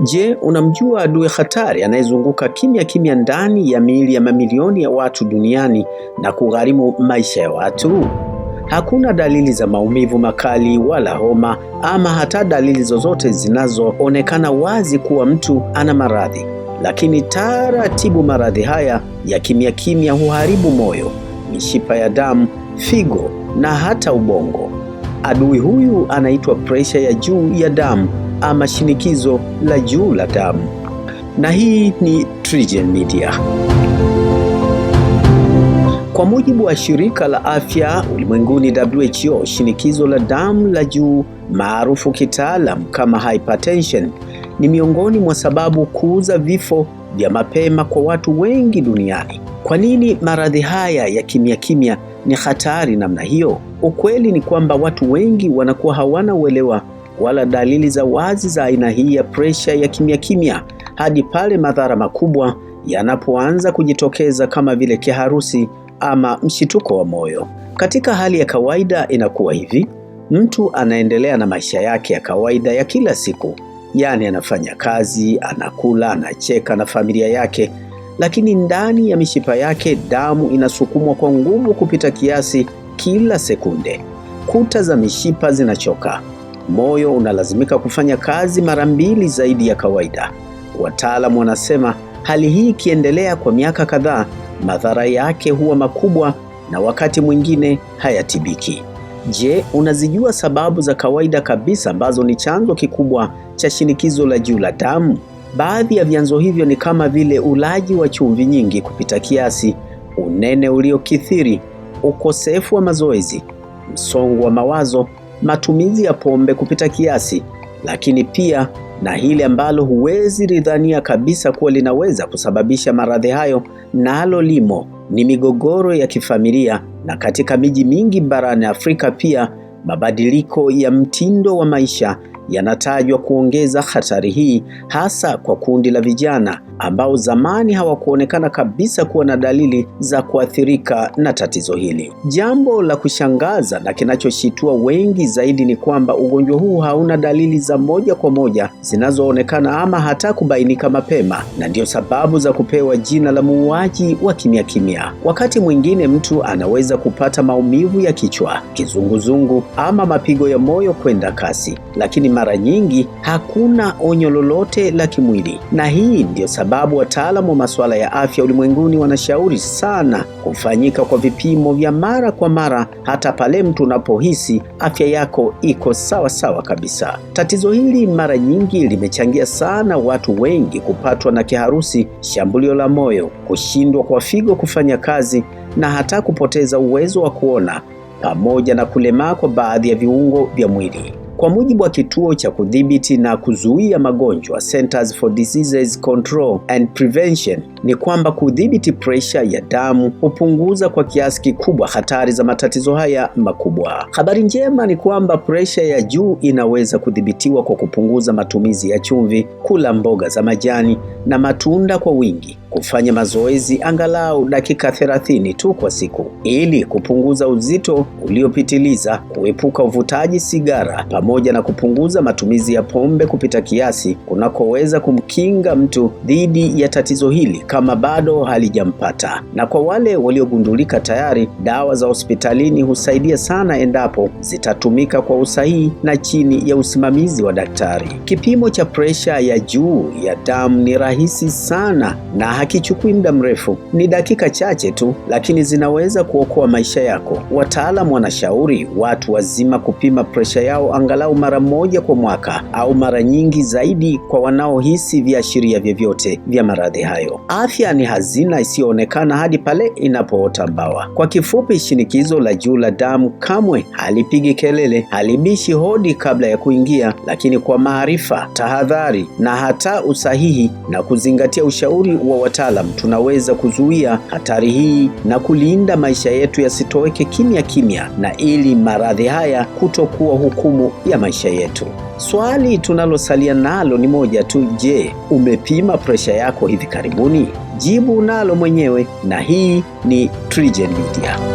Je, unamjua adui hatari anayezunguka kimya kimya ndani ya miili ya mamilioni ya watu duniani na kugharimu maisha ya watu? Hakuna dalili za maumivu makali wala homa ama hata dalili zozote zinazoonekana wazi kuwa mtu ana maradhi. Lakini taratibu maradhi haya ya kimya kimya huharibu moyo, mishipa ya damu, figo na hata ubongo. Adui huyu anaitwa presha ya juu ya damu ama shinikizo la juu la damu. Na hii ni TriGen Media. Kwa mujibu wa shirika la afya ulimwenguni WHO, shinikizo la damu la juu maarufu kitaalam kama hypertension ni miongoni mwa sababu kuu za vifo vya mapema kwa watu wengi duniani. Kwa nini maradhi haya ya kimya kimya ni hatari namna hiyo? Ukweli ni kwamba watu wengi wanakuwa hawana uelewa wala dalili za wazi za aina hii ya presha ya kimya kimya hadi pale madhara makubwa yanapoanza kujitokeza kama vile kiharusi ama mshituko wa moyo. Katika hali ya kawaida inakuwa hivi: mtu anaendelea na maisha yake ya kawaida ya kila siku, yaani anafanya kazi, anakula, anacheka na familia yake, lakini ndani ya mishipa yake damu inasukumwa kwa nguvu kupita kiasi kila sekunde. Kuta za mishipa zinachoka, moyo unalazimika kufanya kazi mara 2 zaidi ya kawaida. Wataalamu wanasema hali hii ikiendelea kwa miaka kadhaa, madhara yake huwa makubwa na wakati mwingine hayatibiki. Je, unazijua sababu za kawaida kabisa ambazo ni chanzo kikubwa cha shinikizo la juu la damu? Baadhi ya vyanzo hivyo ni kama vile ulaji wa chumvi nyingi kupita kiasi, unene uliokithiri, ukosefu wa mazoezi, msongo wa mawazo, matumizi ya pombe kupita kiasi, lakini pia na hili ambalo huwezi lidhania kabisa kuwa linaweza kusababisha maradhi hayo, nalo limo ni migogoro ya kifamilia. Na katika miji mingi barani Afrika pia mabadiliko ya mtindo wa maisha yanatajwa kuongeza hatari hii, hasa kwa kundi la vijana ambao zamani hawakuonekana kabisa kuwa na dalili za kuathirika na tatizo hili. Jambo la kushangaza na kinachoshitua wengi zaidi ni kwamba ugonjwa huu hauna dalili za moja kwa moja zinazoonekana ama hata kubainika mapema, na ndio sababu za kupewa jina la muuaji wa kimya kimya. Wakati mwingine mtu anaweza kupata maumivu ya kichwa, kizunguzungu ama mapigo ya moyo kwenda kasi, lakini mara nyingi hakuna onyo lolote la kimwili. Na hii ndio sababu wataalamu wa masuala ya afya ulimwenguni wanashauri sana kufanyika kwa vipimo vya mara kwa mara, hata pale mtu unapohisi afya yako iko sawa sawa kabisa. Tatizo hili mara nyingi limechangia sana watu wengi kupatwa na kiharusi, shambulio la moyo, kushindwa kwa figo kufanya kazi na hata kupoteza uwezo wa kuona, pamoja na kulemaa kwa baadhi ya viungo vya mwili. Kwa mujibu wa kituo cha kudhibiti na kuzuia magonjwa Centers for Disease Control and Prevention, ni kwamba kudhibiti presha ya damu hupunguza kwa kiasi kikubwa hatari za matatizo haya makubwa. Habari njema ni kwamba presha ya juu inaweza kudhibitiwa kwa kupunguza matumizi ya chumvi, kula mboga za majani na matunda kwa wingi, kufanya mazoezi angalau dakika 30 tu kwa siku ili kupunguza uzito uliopitiliza, kuepuka uvutaji sigara, pamoja na kupunguza matumizi ya pombe kupita kiasi kunakoweza kumkinga mtu dhidi ya tatizo hili kama bado halijampata. Na kwa wale waliogundulika tayari, dawa za hospitalini husaidia sana endapo zitatumika kwa usahihi na chini ya usimamizi wa daktari. Kipimo cha presha ya juu ya damu ni rahisi sana na hakichukui muda mrefu, ni dakika chache tu, lakini zinaweza kuokoa maisha yako. Wataalamu wanashauri watu wazima kupima presha yao angalau mara 1 kwa mwaka au mara nyingi zaidi kwa wanaohisi viashiria vyovyote vya maradhi hayo. Afya ni hazina isiyoonekana hadi pale inapoota mbawa. Kwa kifupi, shinikizo la juu la damu kamwe halipigi kelele, halibishi hodi kabla ya kuingia, lakini kwa maarifa, tahadhari na hata usahihi na kuzingatia ushauri wa wataalamu, tunaweza kuzuia hatari hii na kulinda maisha yetu yasitoweke kimya kimya, na ili maradhi haya kutokuwa hukumu ya maisha yetu. Swali tunalosalia nalo ni moja tu: je, umepima presha yako hivi karibuni? Jibu nalo mwenyewe, na hii ni TriGen Media.